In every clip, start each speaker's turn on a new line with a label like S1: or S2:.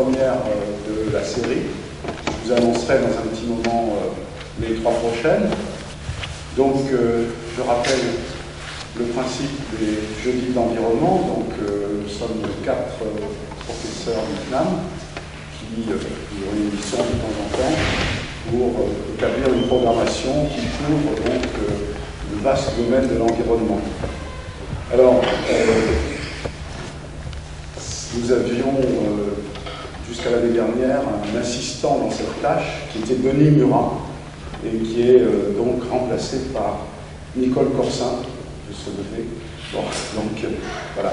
S1: première de la série. Je vous annoncerai dans un petit moment les 3 prochaines. Donc, je rappelle le principe des jeudis d'environnement. Donc, nous sommes 4 professeurs du CNAM qui réunissons de temps en temps pour établir une programmation qui couvre donc le vaste domaine de l'environnement. Alors, nous avions jusqu'à l'année dernière un assistant dans cette tâche qui était Denis Murat et qui est donc remplacé par Nicole Corsin, je se lever. Bon, donc voilà,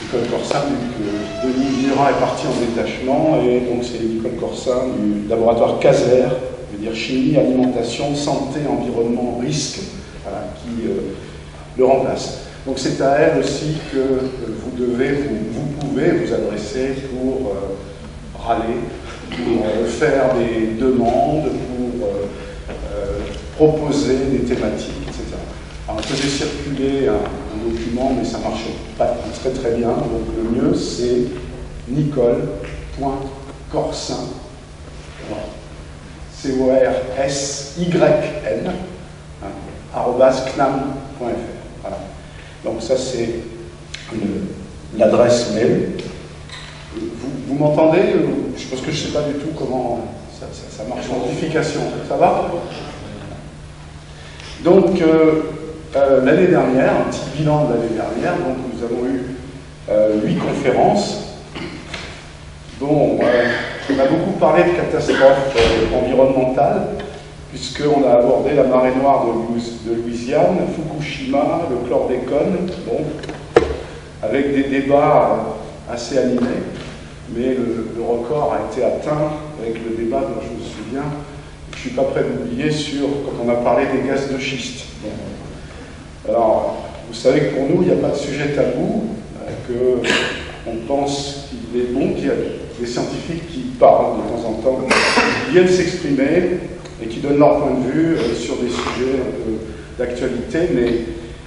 S1: Nicole Corsin, Denis Murat est parti en détachement et donc c'est Nicole Corsin du laboratoire CASER, je veux dire chimie, alimentation, santé, environnement, risque, voilà, qui le remplace. Donc c'est à elle aussi que vous pouvez vous adresser pour râler, pour faire des demandes, pour proposer des thématiques, etc. Alors on faisait circuler un document, mais ça ne marchait pas très bien. Donc le mieux c'est nicole.corsin, C-O-R-S-Y-N, @cnam.fr. Voilà. Donc ça c'est l'adresse mail. Vous m'entendez? Parce que je ne sais pas du tout comment ça marche en notification. Ça va? Donc l'année dernière, un petit bilan de l'année dernière, donc nous avons eu 8 conférences dont on a beaucoup parlé de catastrophes environnementales, puisqu'on a abordé la marée noire de Louisiane, Fukushima, le chlordécone, bon, avec des débats assez animés, mais le record a été atteint avec le débat dont je me souviens, je ne suis pas prêt d'oublier, sur quand on a parlé des gaz de schiste. Bon. Alors, vous savez que pour nous, il n'y a pas de sujet tabou, qu'on pense qu'il est bon, qu'il y a des scientifiques qui parlent de temps en temps, qui viennent s'exprimer, et qui donnent leur point de vue sur des sujets un peu d'actualité, mais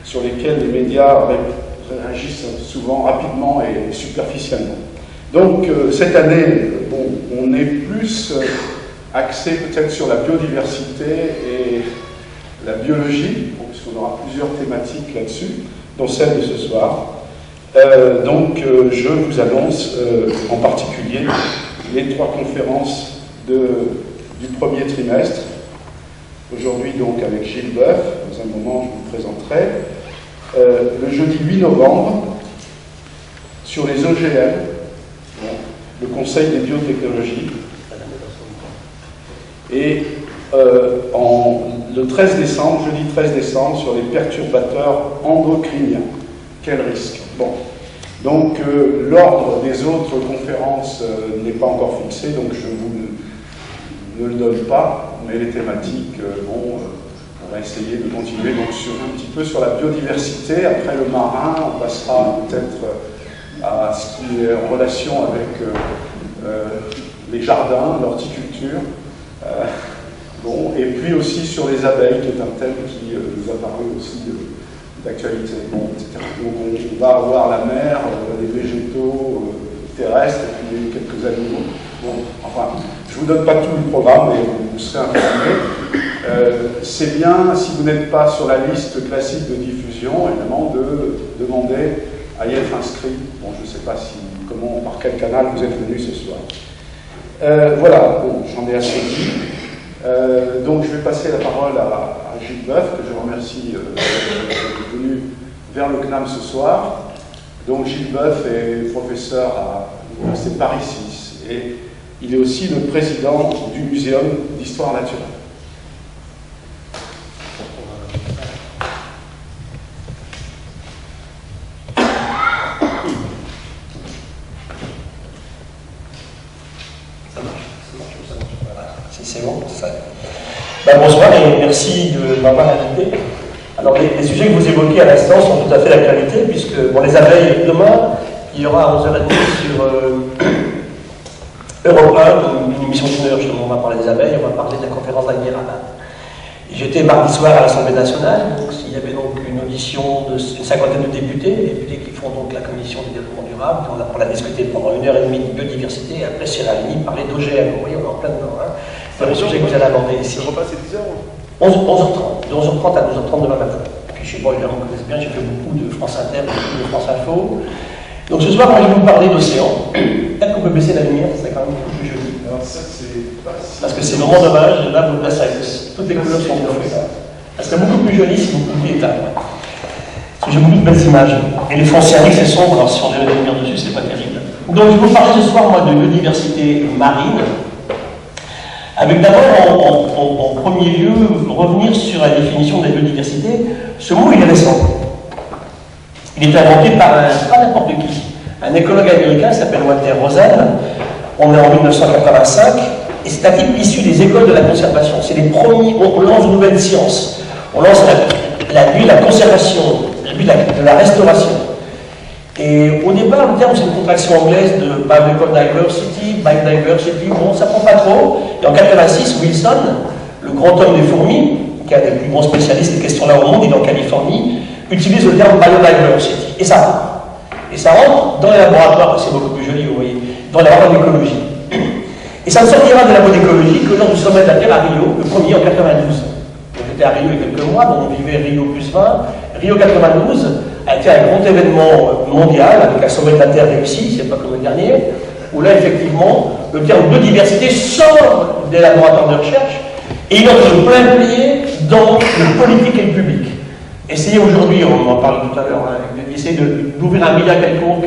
S1: sur lesquels les médias réagissent souvent rapidement et superficiellement. Donc cette année, bon, on est plus axé peut-être sur la biodiversité et la biologie, puisqu'on aura plusieurs thématiques là-dessus, dont celle de ce soir. Donc je vous annonce en particulier les 3 conférences du premier trimestre. Aujourd'hui donc avec Gilles Boeuf, dans un moment je vous présenterai. Le jeudi 8 novembre, sur les OGM, le Conseil des biotechnologies. Et le 13 décembre, jeudi 13 décembre, sur les perturbateurs endocriniens. Quel risque? Bon. Donc l'ordre des autres conférences n'est pas encore fixé, donc je ne le donne pas, mais les thématiques, bon, on va essayer de continuer donc un petit peu sur la biodiversité. Après le marin, on passera peut-être à ce qui est en relation avec les jardins, l'horticulture, bon, et puis aussi sur les abeilles, qui est un thème qui nous a paru aussi d'actualité, bon, etc. Donc on va avoir la mer, les végétaux terrestres, et puis quelques animaux. Bon, enfin, je ne vous donne pas tout le programme, mais vous serez informés. C'est bien, si vous n'êtes pas sur la liste classique de diffusion, évidemment, de demander à y être inscrit. Bon, je ne sais pas par quel canal vous êtes venu ce soir. Voilà, bon, j'en ai assez dit. Donc, je vais passer la parole à Gilles Boeuf, que je remercie d'être venu vers le CNAM ce soir. Donc, Gilles Boeuf est professeur à l'Université Paris 6 et il est aussi le président du Muséum d'Histoire naturelle.
S2: C'est bon, ça. Bonsoir et merci de m'avoir invité. Alors les sujets que vous évoquez à l'instant sont tout à fait d'actualité, puisque les abeilles, demain, il y aura à 11h30 sur Europe 1, une émission d'une heure, justement, on va parler des abeilles, on va parler de la conférence d'Agni Rabat. J'étais mardi soir à l'Assemblée nationale, donc il y avait donc une audition d'une cinquantaine de députés qui font donc la commission du développement durable. On a discuté pendant 1h30 de biodiversité et après c'est réuni parler d'OGM. Vous voyez, on est en plein dedans. Hein. C'est le sujet que vous allez aborder ici.
S1: Le repas c'est 10h
S2: 11h30. De 11h30 à 12h30 demain matin. Puis je sais pas, les gens me connaissent bien, j'ai fait beaucoup de France Inter, beaucoup de France Info. Donc ce soir, moi je vais vous parler d'océan. Peut-être qu'on peut baisser la lumière, c'est quand même beaucoup plus joli.
S1: Alors ça c'est pas si...
S2: Parce que c'est vraiment dommage, là vous la toutes les couleurs sont refaites. Ça serait beaucoup plus joli si vous pouviez éteindre. Parce que j'ai beaucoup de belles images. Et les fonds cyaniques, c'est sombre, alors si on avait la lumière dessus, c'est pas terrible. Donc je vais vous parler ce soir, moi, de biodiversité marine. Avec d'abord, en premier lieu, revenir sur la définition de la biodiversité. Ce mot, il est récent. Il est inventé par pas n'importe qui. Un écologue américain qui s'appelle Walter Rosen. On est en 1985. Et c'est un type issu des écoles de la conservation. C'est les premiers, on lance une nouvelle science. On lance la conservation, la nuit de la restauration. Et au départ, le terme, c'est une contraction anglaise de biodiversity, bon, ça prend pas trop. Et en 86, Wilson, le grand homme des fourmis, qui est un des plus grands spécialistes des questions-là au monde, il est en Californie, utilise le terme biodiversity. Et ça rentre. Et ça rentre dans les laboratoires, c'est beaucoup plus joli, vous voyez, dans les laboratoires d'écologie. Et ça ne sortira de la mode écologique que lors du sommet de la Terre à Rio, le premier en 92. Donc j'étais à Rio il y a quelques mois, donc on vivait Rio plus 20. Rio 92 a été un grand événement mondial avec un sommet de la Terre réussi, c'est pas comme le dernier, où là effectivement le terme biodiversité sort des laboratoires de recherche et il entre plein pied dans le politique et le public. Essayez aujourd'hui, on en parle tout à l'heure, hein, d'essayer d'ouvrir un média quelconque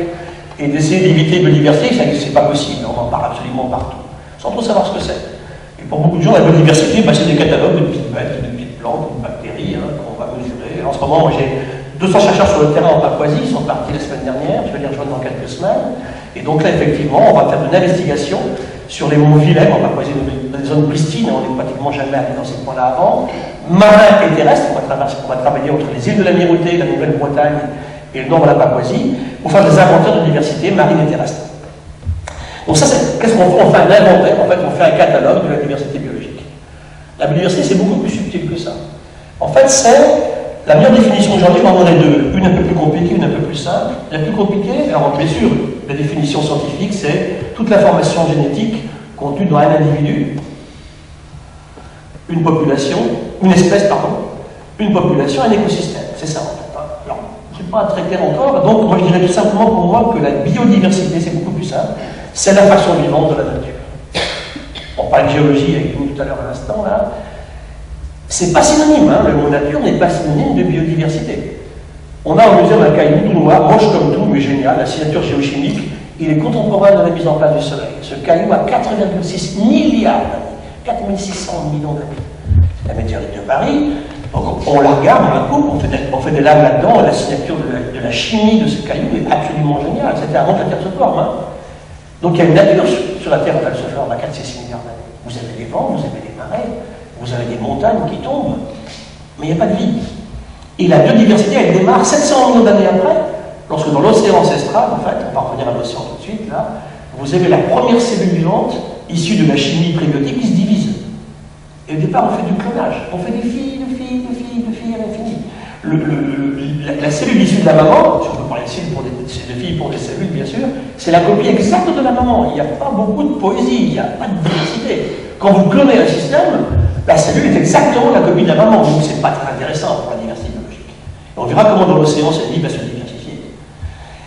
S2: et d'essayer d'éviter la biodiversité, c'est pas possible, on en parle absolument partout, sans trop savoir ce que c'est. Et pour beaucoup de gens, la biodiversité, bah, c'est des catalogues de petites bêtes, de petites plantes, de bactéries hein, qu'on va mesurer. En ce moment, moi, j'ai 200 chercheurs sur le terrain en Papouasie, ils sont partis la semaine dernière, je vais les rejoindre dans quelques semaines. Et donc là, effectivement, on va faire une investigation sur les monts Willem en Papouasie, dans des zones pristines, on n'est pratiquement jamais allé dans ces points-là avant. Marins et terrestres, on va travailler entre les îles de l'Amirauté, la Nouvelle-Bretagne et le nord de la Papouasie, pour faire des inventaires de diversité marine et terrestre. Donc ça, qu'est-ce qu'on fait? On fait un inventaire, en fait, on fait un catalogue de la diversité biologique. La biodiversité, c'est beaucoup plus subtil que ça. En fait, c'est la meilleure définition aujourd'hui, j'en donnerai deux. Une un peu plus compliquée, une un peu plus simple. La plus compliquée, alors bien sûr, la définition scientifique, c'est toute l'information génétique contenue dans un individu, une population, une espèce, pardon, une population, un écosystème. C'est ça, en fait. Alors, je ne suis pas très clair encore, donc moi je dirais tout simplement pour moi que la biodiversité, c'est beaucoup plus simple. C'est la façon vivante de la nature. On parle de géologie avec nous tout à l'heure à l'instant, là. C'est pas synonyme, hein, le mot nature n'est pas synonyme de biodiversité. On a au musée un caillou tout noir, moche comme tout, mais génial, la signature géochimique, il est contemporain de la mise en place du Soleil. Ce caillou a 4,6 milliards d'années, 4600 millions d'années. C'est la météorite de Paris, donc on la regarde, on la coupe, on fait des lames là-dedans, la signature de la chimie de ce caillou est absolument géniale. C'était avant que la Terre se forme. Hein. Donc il y a une nature sur la Terre quand elle se forme à 4,6 milliards d'années. Vous avez des vents, vous avez des marées, vous avez des montagnes qui tombent, mais il n'y a pas de vie. Et la biodiversité, elle démarre 700 millions d'années après, lorsque dans l'océan ancestral, en fait, on va revenir à l'océan tout de suite, là, vous avez la première cellule vivante issue de la chimie prébiotique qui se divise. Et au départ, on fait du clonage. On fait des filles, de filles, de filles, de filles à l'infini. La cellule issue de la maman, si on peut parler de filles pour des cellules, bien sûr, c'est la copie exacte de la maman. Il n'y a pas beaucoup de poésie, il n'y a pas de diversité. Quand vous clonez un système, la cellule est exactement la copie de la maman, donc c'est pas très intéressant pour la diversité biologique. Et on verra comment dans l'océan cette vie va se diversifier.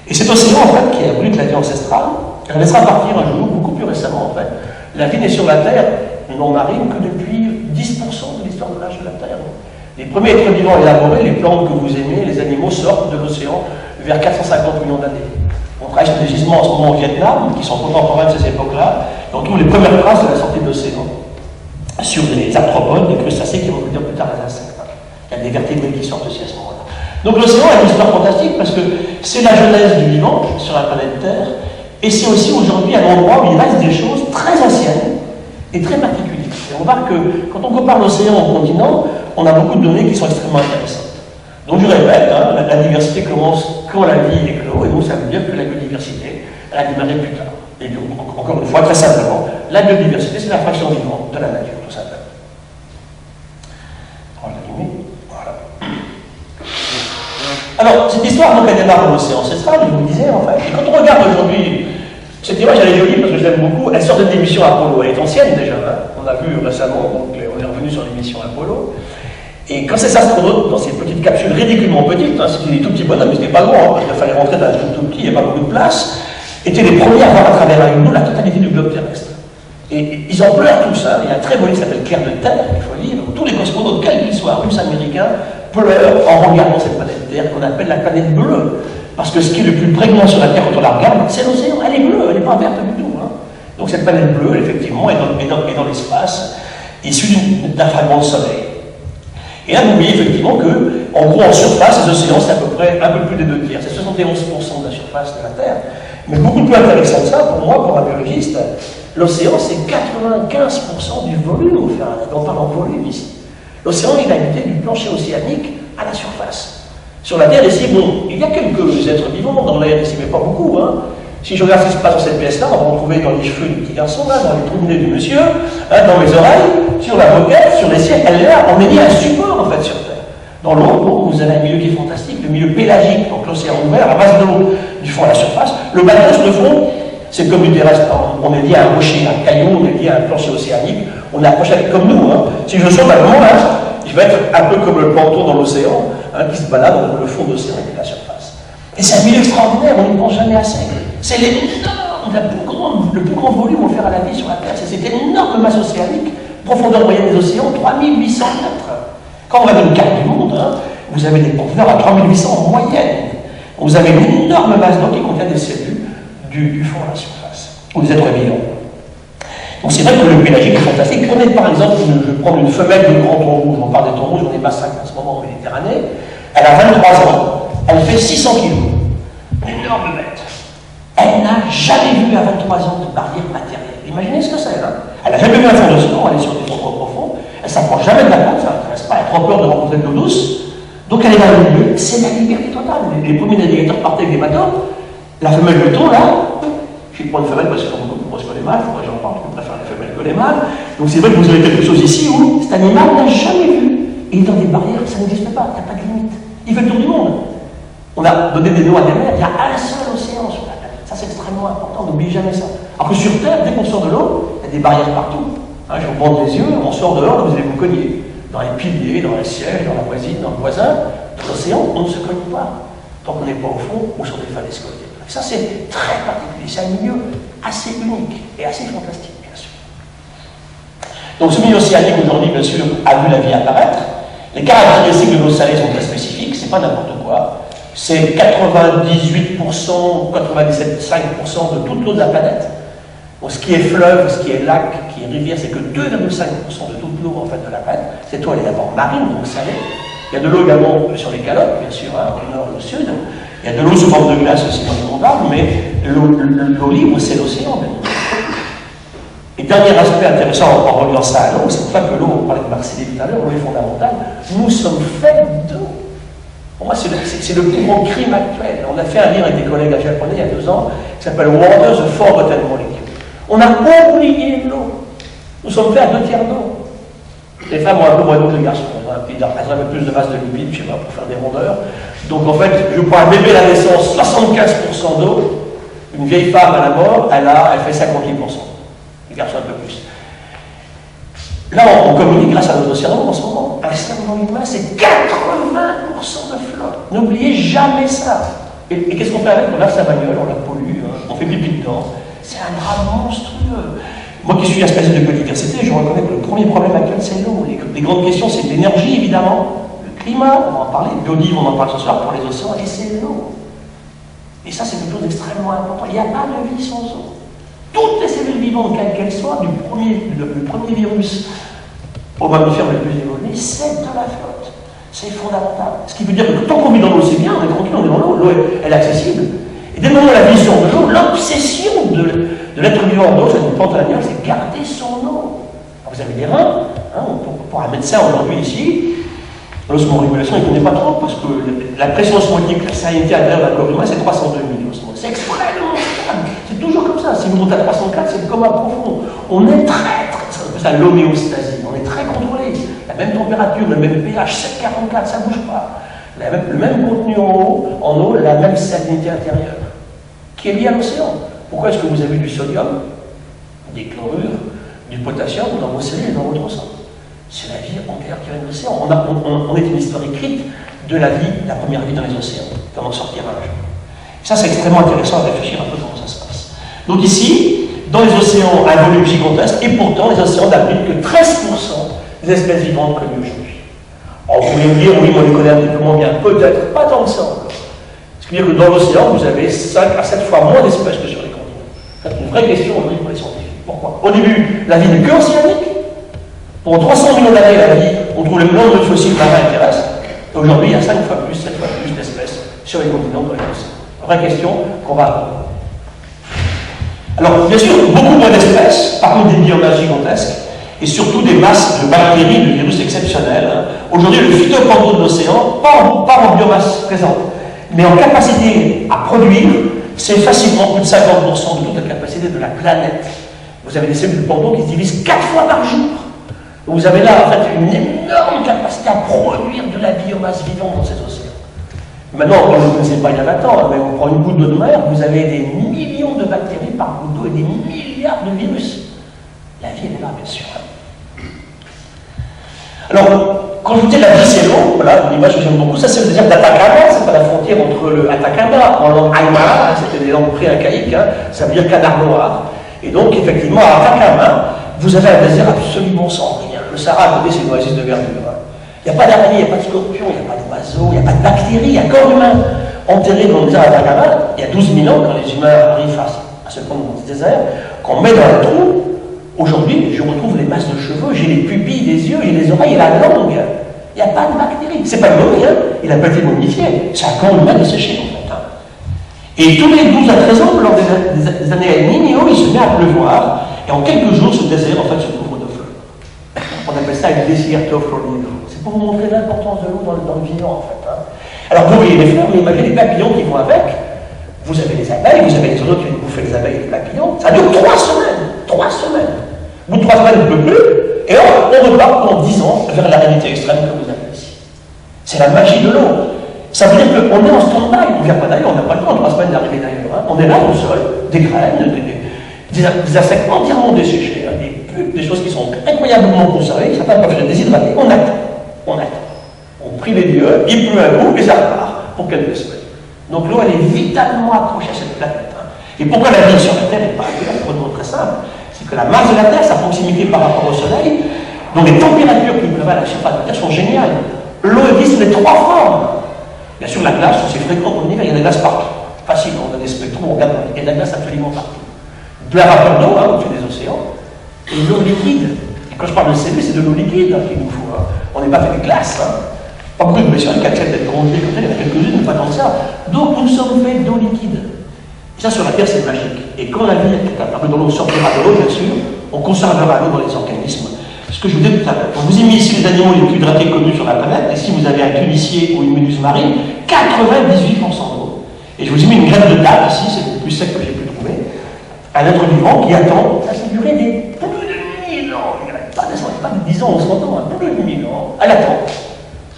S2: Et cet océan, en fait, qui abrite la vie ancestrale, elle laissera partir un jour, beaucoup plus récemment, en fait. La vie n'est sur la Terre, non marine, que depuis 10% de l'histoire de l'âge de la Terre. Les premiers êtres vivants élaborés, les plantes que vous aimez, les animaux sortent de l'océan vers 450 millions d'années. On travaille sur des gisements en ce moment au Vietnam, qui sont contemporains de ces époques-là, et on trouve les premières traces de la sortie de l'océan sur les arthropodes, des crustacés qui vont venir plus tard les insectes. Il y a des vertébrés qui sortent aussi à ce moment-là. Donc l'océan a une histoire fantastique parce que c'est la genèse du vivant sur la planète Terre, et c'est aussi aujourd'hui un endroit où il reste des choses très anciennes et très particulières. Et on voit que quand on compare l'océan au continent, on a beaucoup de données qui sont extrêmement intéressantes. Donc je répète, hein, la diversité commence quand la vie éclot, et donc ça veut dire que la biodiversité, elle a démarré plus tard. Et donc, encore une fois, très simplement, la biodiversité, c'est la fraction vivante de la nature, tout simplement. On va l'allumer. Voilà. l'histoire, donc, elle démarre dans l'océan ancestral, je vous le disais, en fait. Et quand on regarde aujourd'hui, cette image, elle est jolie parce que je l'aime beaucoup, elle sort de l'émission Apollo, elle est ancienne déjà, hein. On a vu récemment, donc on est revenu sur l'émission Apollo. Et quand ces astronautes, dans ces petites capsules ridiculement petites, hein, c'était des tout petits bonhommes, mais c'était pas grand, hein, parce qu'il fallait rentrer dans un truc tout petit, il n'y a pas beaucoup de place, étaient les premiers à voir à travers un hublot la totalité du globe terrestre. Et ils en pleurent tous, hein. Il y a un très beau livre qui s'appelle Clair de Terre, il faut lire, où tous les cosmonautes, quels qu'ils soient, russes, américains, pleurent en regardant cette planète Terre qu'on appelle la planète bleue. Parce que ce qui est le plus prégnant sur la Terre quand on la regarde, c'est l'océan. Elle est bleue, elle n'est pas verte du tout. Hein. Donc cette planète bleue, effectivement, est dans l'espace, issue d'un fragment de soleil. Et là, vous voyez effectivement que, en gros, en surface, les océans, c'est à peu près un peu plus des 2 tiers. C'est 71% de la surface de la Terre. Mais beaucoup plus intéressant que ça, pour moi, pour un biologiste, l'océan, c'est 95% du volume, on parle en volume ici. L'océan, il a été du plancher océanique à la surface. Sur la Terre, ici, bon, il y a quelques êtres vivants dans l'air ici, mais pas beaucoup. Hein. Si je regarde ce qui se passe dans cette pièce-là, on va retrouver dans les cheveux du petit garçon, là, dans les trous de nez du monsieur, hein, dans mes oreilles, sur la moquette, sur les ciels, elle est là, on est mis à un support, en fait, sur Terre. Dans l'eau, vous avez un milieu qui est fantastique, le milieu pélagique, donc l'océan ouvert, à base d'eau, du fond à la surface. Le bateau sur le fond, c'est comme du terrestre. On est lié à un rocher, à un caillou, on est lié à un plancher océanique, on est approché comme nous. Hein. Si je saute à un moment, là, je vais être un peu comme le plancton dans l'océan, hein, qui se balade entre le fond de l'océan et la surface. Et c'est un milieu extraordinaire, on n'y pense jamais assez. C'est l'énorme, le plus grand volume offert à la vie sur la Terre. C'est cette énorme masse océanique, profondeur moyenne des océans, 3800 mètres. Quand on regarde une carte du monde, hein, vous avez des profondeurs à 3800 en moyenne. Vous avez une énorme masse d'eau qui contient des cellules du fond à la surface, ou des êtres vivants. Donc c'est vrai que le pélagique est fantastique. Prenez par exemple, je vais prendre une femelle de grand thon rouge, on parle des thons rouges, on est pas 5 en ce moment en Méditerranée, elle a 23 ans, elle fait 600 kg, une énorme bête. Elle n'a jamais vu à 23 ans de barrière matérielle. Imaginez ce que c'est, hein. Elle n'a jamais vu un fond d'océan, elle est sur des fonds trop profonds, elle ne s'approche jamais de la côte, ça ne l'intéresse pas, elle a trop peur de rencontrer de l'eau douce, donc elle est dans le milieu, c'est la liberté totale. Les premiers navigateurs partaient avec des bateaux, la femelle de thon, là, je prends une femelle parce qu'ils sont beaucoup plus grosses que les mâles, moi j'en parle, je préfère les femelles que les mâles. Donc c'est vrai que vous avez quelque chose ici où cet animal n'a jamais vu. Et dans des barrières, ça n'existe pas, il n'y a pas de limite. Il fait le tour du monde. On a donné des noms à des mers, il y a un seul océan sur la planète. Ça c'est extrêmement important, n'oubliez jamais ça. Alors que sur Terre, dès qu'on sort de l'eau, il y a des barrières partout. Hein, je vous montre les yeux, on sort dehors, vous allez vous cogner. Dans les piliers, dans les sièges, dans la voisine, dans le voisin, dans l'océan, on ne se cogne pas. Tant qu'on n'est pas au fond ou sur des falaises côtières. Ça, c'est très particulier. C'est un milieu assez unique et assez fantastique, bien sûr. Donc, ce milieu océanique, aujourd'hui, bien sûr, a vu la vie apparaître. Les caractéristiques de l'eau salée sont très spécifiques, c'est pas n'importe quoi. C'est 98%, 97,5% de toute l'eau de la planète. Donc, ce qui est fleuve, ce qui est lac, ce qui est rivière, c'est que 2,5% de toute l'eau, en fait, de la planète. Cette eau, elle est d'abord marine, donc salée. Il y a de l'eau également sur les calottes, bien sûr, hein, au nord et au sud. Il y a de l'eau sous forme de glace aussi dans les monts d'arbres, mais l'eau libre, c'est l'océan. Et dernier aspect intéressant en reliant ça à l'eau, c'est pas que l'eau, on parlait de Marseille tout à l'heure, l'eau est fondamentale, nous sommes faits d'eau. Pour moi, c'est le plus grand crime actuel. On a fait un livre avec des collègues japonais il y a 2 ans, qui s'appelle Water, the Forgotten Molecule. On a oublié l'eau. Nous sommes faits à 2 tiers d'eau. Les femmes ont un peu moins d'eau que les garçons. Elles ont un peu plus de masse de lipides, je sais pas, pour faire des rondeurs. Donc en fait, je prends un bébé à la naissance, 75% d'eau. Une vieille femme à la mort, elle fait 58%. Les garçons un peu plus. Là, on communique grâce à notre cerveau en ce moment. Un cerveau humain, c'est 80% de flotte. N'oubliez jamais ça. Et qu'est-ce qu'on fait avec? On lave sa bagnole, on la pollue, hein, on fait pipi dedans. C'est un drame monstrueux. Moi qui suis un spécialiste de biodiversité, je reconnais que le premier problème actuel, c'est l'eau. Les grandes questions, c'est l'énergie, évidemment, le climat, on va en parler, biodive, on en parle ce soir pour les océans, et c'est l'eau. Et ça, c'est quelque chose d'extrêmement important. Il n'y a pas de vie sans eau. Toutes les cellules vivantes, quelles qu'elles soient, du premier virus au mammifère le plus évolué, c'est de la flotte. C'est fondamental. Ce qui veut dire que tant qu'on vit dans l'eau, c'est bien, on est tranquille, on est dans l'eau, l'eau elle est accessible. Et dès le moment où la vie sort de l'eau, l'obsession de l'être vivant d'eau, c'est une plante animale, c'est garder son eau. Alors vous avez des reins, hein, pour un médecin aujourd'hui ici, l'osmorégulation, il ne connaît pas trop, parce que la pression osmotique, la salinité à l'intérieur d'un corps humain, c'est 302 millimètres. C'est extrêmement stable. C'est toujours comme ça. Si vous montez à 304, c'est le coma profond. On est très, ça s'appelle ça l'homéostasie. On est très contrôlé. La même température, le même pH, 7,44, ça ne bouge pas. Le même contenu en eau, la même salinité intérieure, qui est liée à l'océan. Pourquoi est-ce que vous avez du sodium, des chlorures, du potassium dans vos cellules et dans votre sang? C'est la vie entière qui vient de l'océan. On est une histoire écrite de la vie, la première vie dans les océans, comment sortir un jour. Ça, c'est extrêmement intéressant à réfléchir un peu comment ça se passe. Donc ici, dans les océans, un volume gigantesque, et pourtant, les océans n'abritent que 13% des espèces vivantes connues aujourd'hui. Alors, vous pouvez me dire, oui, moi, je les connais un petit peu moins bien. Peut-être, pas tant que ça encore. Ce qui veut dire que dans l'océan, vous avez 5 à 7 fois moins d'espèces que sur les continents. C'est une vraie question aujourd'hui pour les scientifiques. Pourquoi? Au début, la vie n'est que océanique. Pour 300 millions d'années, la vie, on trouve le nombre de fossiles marins et terrestres. Aujourd'hui, il y a 5 fois plus, 7 fois plus d'espèces sur les continents que dans les océans. Vraie question qu'on va répondre. Alors, bien sûr, beaucoup moins d'espèces, par contre des biomasses gigantesques, et surtout des masses de bactéries, de virus exceptionnels. Aujourd'hui, le phytoplancton de l'océan, pas en biomasse présente, mais en capacité à produire, c'est facilement plus de 50% de toute la capacité de la planète. Vous avez des cellules de plancton qui se divisent 4 fois par jour. Vous avez là, en fait, une énorme capacité à produire de la biomasse vivante dans ces océans. Maintenant, quand vous ne connaissez pas il y a 20 ans, mais on prend une goutte d'eau de mer, vous avez des millions de bactéries par goutte d'eau et des milliards de virus. La vie, elle est là, bien sûr. Alors, quand je vous dis la vie, c'est l'eau, voilà, l'image que j'aime beaucoup, ça c'est le désert d'Atacama, c'est pas la frontière entre le Atacama, en langue aymara, c'était des langues pré-incaïques, ça veut dire canard noir. Et donc, effectivement, à Atacama, vous avez un désert absolument sans rien. Le Sahara, à côté, c'est une oasis de verdure. Il n'y a pas d'araignées, il n'y a pas de scorpions, il n'y a pas d'oiseaux, il n'y a pas de bactéries, il y a corps humain enterré dans le désert d'Atacama, il y a 12 000 ans, quand les humains arrivent à se prendre dans ce désert, qu'on met dans un trou. Aujourd'hui, je retrouve les masses de cheveux, j'ai les pupilles des yeux, j'ai les oreilles et la langue. Il n'y a pas de bactéries. C'est pas une momie, hein. Il n'a pas été momifié. C'est un corps humain desséché, en fait. Hein. Et tous les 12 à 13 ans, lors des années El Niño, il se met à pleuvoir. Et en quelques jours, ce désert, en fait, se couvre de feu. On appelle ça le desierto florido. C'est pour vous montrer l'importance de l'eau dans le vivant, en fait. Hein. Alors, vous voyez les fleurs, mais imaginez les papillons qui vont avec. Vous avez les abeilles, vous avez les oiseaux qui viennent bouffer les abeilles et les papillons. Ça dure 3 semaines. 3 semaines. Au bout de 3 semaines, on ne peut plus, et on repart pendant 10 ans vers la réalité extrême que vous avez ici. C'est la magie de l'eau. Ça veut dire qu'on est en stand-by, on ne vient pas d'ailleurs, on n'a pas le temps en 3 semaines d'arriver d'ailleurs. Hein. On est là au sol, des graines, des insectes entièrement desséchés, hein, des pulpes, des choses qui sont incroyablement conservées, certains peuvent se déshydrater. On attend. On prie les dieux, il pleut un coup, et ça repart pour quelques semaines. Donc l'eau, elle est vitalement accrochée à cette planète. Hein. Et pourquoi la vie sur la Terre n'est pas agréable? Pour une raison très simple. Que la masse de la Terre, sa proximité par rapport au Soleil, dont les températures qui prévalent à la surface de la Terre sont géniales. L'eau existe sous les 3 formes. Bien sûr, la glace, c'est fréquent en hiver, il y a de la glace partout. Facile, on a des spectrums, on regarde, il y a de la glace absolument partout. De la vapeur d'eau, hein, au-dessus des océans, et l'eau liquide. Et quand je parle de CV, c'est de l'eau liquide hein, qu'il nous faut. Hein. On n'est pas fait de glace. Hein. Pas beaucoup de blessures qui acceptent d'être congelées comme ça, il y en a quelques-unes, mais pas tant que ça. Donc nous sommes faits d'eau liquide. Ça, sur la Terre, c'est magique. Et quand la vie est capable de l'eau sortira de l'eau, bien sûr, on conservera l'eau dans les organismes. Ce que je vous disais tout à l'heure. Quand vous imaginez ici les animaux les plus hydratés connus sur la planète, et si vous avez un culissier ou une méduse marine, 98% d'eau. Et je vous ai mis une graine de date ici, c'est le plus sec que j'ai pu trouver. Un être vivant qui attend, ça s'est duré des plus de 1000 ans. Il n'arrête pas de 10 ans, on s'entend, hein, plus de 1000 ans. Elle attend.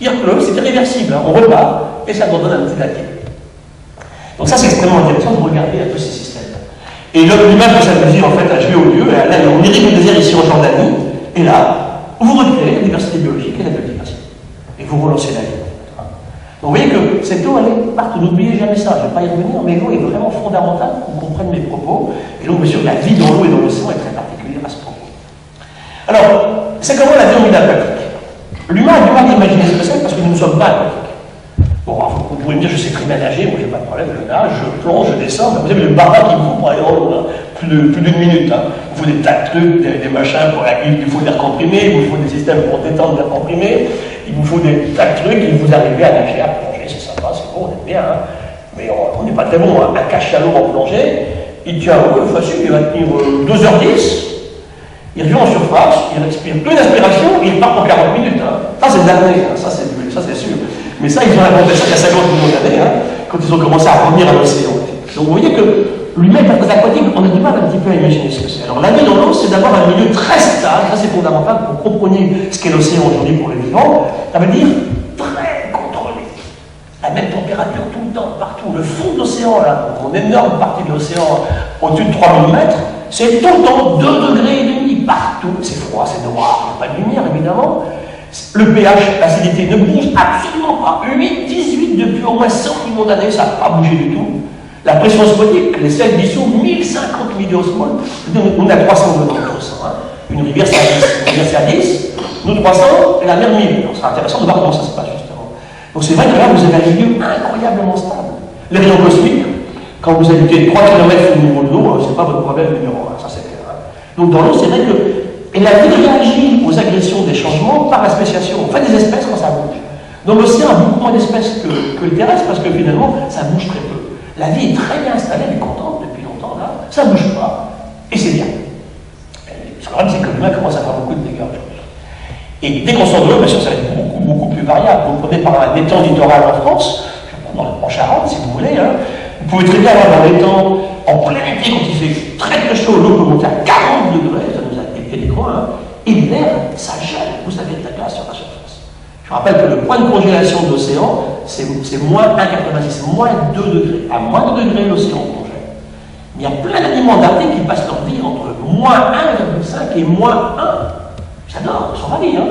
S2: Il pleut, c'est irréversible. Hein. On repart, et ça nous donne un petit laquais. Donc ça, c'est extrêmement intéressant de regarder un peu ces systèmes. Et l'image que ça veut dire, en fait, à jouer au lieu, là, on irrigue le désert ici en Jordanie, et là, vous recréez la diversité biologique et la biodiversité. Et vous relancez la vie. Donc vous voyez que cette eau, elle est partout. N'oubliez jamais ça, je ne vais pas y revenir, mais l'eau est vraiment fondamentale pour qu'on comprenne mes propos. Et donc, bien sûr, la vie dans l'eau et dans l'océan est très particulière à ce propos. Alors, c'est comment la vie en milieu aquatique. L'humain a du mal d'imaginer ce que c'est parce que nous ne sommes pas aquatiques. Bon, vous pouvez me dire, je sais très bien nager, moi j'ai pas de problème, je nage, je plonge, je descends, mais vous avez le barra qu'il me faut pour aller dans l'eau, hein. plus d'une minute. Hein. Il faut des tas de trucs, des machins, il faut l'air comprimé, il vous faut des systèmes pour détendre l'air comprimé, il vous faut des tas de trucs, et vous arrivez à nager, à plonger, c'est sympa, c'est bon, on est bien, hein. Mais on n'est pas très bon. Hein. Un cachalot en plongée, il tient un facile, il va tenir 2h10, il revient en surface, il respire une aspiration, et il part pour 40 minutes. Hein. Ça c'est de l'apnée, hein. Ça c'est sûr. Mais ça, ils ont inventé ça il y a 50 millions d'années, hein, quand ils ont commencé à revenir à l'océan. Donc vous voyez que l'humain est très aquatique, on a du mal un petit peu à imaginer ce que c'est. Alors la vie dans l'eau, c'est d'avoir un milieu très stable, ça c'est fondamental pour comprendre ce qu'est l'océan aujourd'hui pour les vivants, ça veut dire très contrôlé. température tout le temps, partout. Le fond de l'océan, là, mon énorme partie de l'océan, au-dessus de 3000 mètres, c'est tout le temps 2 degrés et demi, partout. C'est froid, c'est noir, il n'y a pas de lumière, évidemment. Le pH, l'acidité ne bouge absolument pas. 8, 18 depuis au moins 100 millions d'années, ça n'a pas bougé du tout. La pression osmotique, les sels dissous, 1050 milliosmoles. On a 300 degrés, hein. Une rivière c'est à 10, une rivière c'est à 10, nous 300 et la mer 1000. Donc c'est intéressant de voir comment ça se passe justement. Donc c'est vrai que là vous avez un milieu incroyablement stable. Les rayons cosmiques, quand vous habitez 3 km sous le niveau de l'eau, c'est pas votre problème numéro 1, ça c'est clair. Hein. Donc dans l'eau, c'est vrai que et la vie réagit aux agressions des changements par la spéciation. On fait des espèces quand ça bouge. Dans l'océan, il y a beaucoup moins d'espèces que le terrestre parce que finalement, ça bouge très peu. La vie est très bien installée, elle est contente depuis longtemps là, ça ne bouge pas, et c'est bien. Le problème, c'est que l'humain commence à faire beaucoup de dégâts aujourd'hui. Et dès qu'on sort de l'eau, bien sûr, ça va être beaucoup plus variable. Vous prenez par un étang littoral en France, en Charente, si vous voulez, hein, vous pouvez très bien avoir un étang en plein été, quand il fait très chaud, l'eau peut monter à 40 degrés, ça nous a été des coins, hein, et l'hiver, ça gèle, vous avez de la glace sur la surface. Je rappelle que le point de congélation de l'océan, c'est moins 1,86, moins 2 degrés. À moins 2 degrés, l'océan congèle. Mais il y a plein d'aliments d'Arctique qui passent leur vie entre moins 1,5 et moins 1. J'adore, ils sont ravis, hein.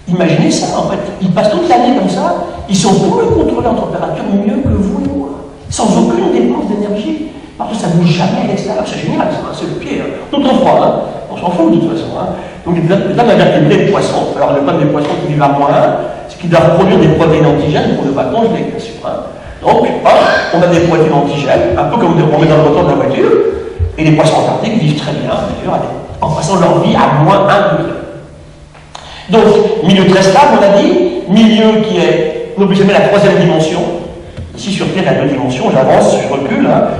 S2: Imaginez ça, en fait. Ils passent toute l'année comme ça, ils sont plus contrôlés en température mieux que vous et moi, sans aucune dépense d'énergie. Parce que ça ne bouge jamais à l'extérieur, c'est génial, c'est le pied. Hein. Tout en froid, hein. On s'en fout de toute façon. Hein. Donc là, on a vertébré les poissons. Alors le problème des poissons qui vivent à moins 1, c'est qu'ils doivent produire des protéines antigènes pour ne pas congeler, bien sûr. Hein. Donc, on a des protéines antigènes, un peu comme on met dans le moteur de la voiture, et les poissons antarctiques vivent très bien, d'ailleurs, en passant leur vie à moins 1 degré. Donc, milieu très stable, on a dit, milieu qui est, n'oubliez jamais la 3e dimension. Ici sur Terre, il y a 2 dimensions, j'avance, je recule. Hein.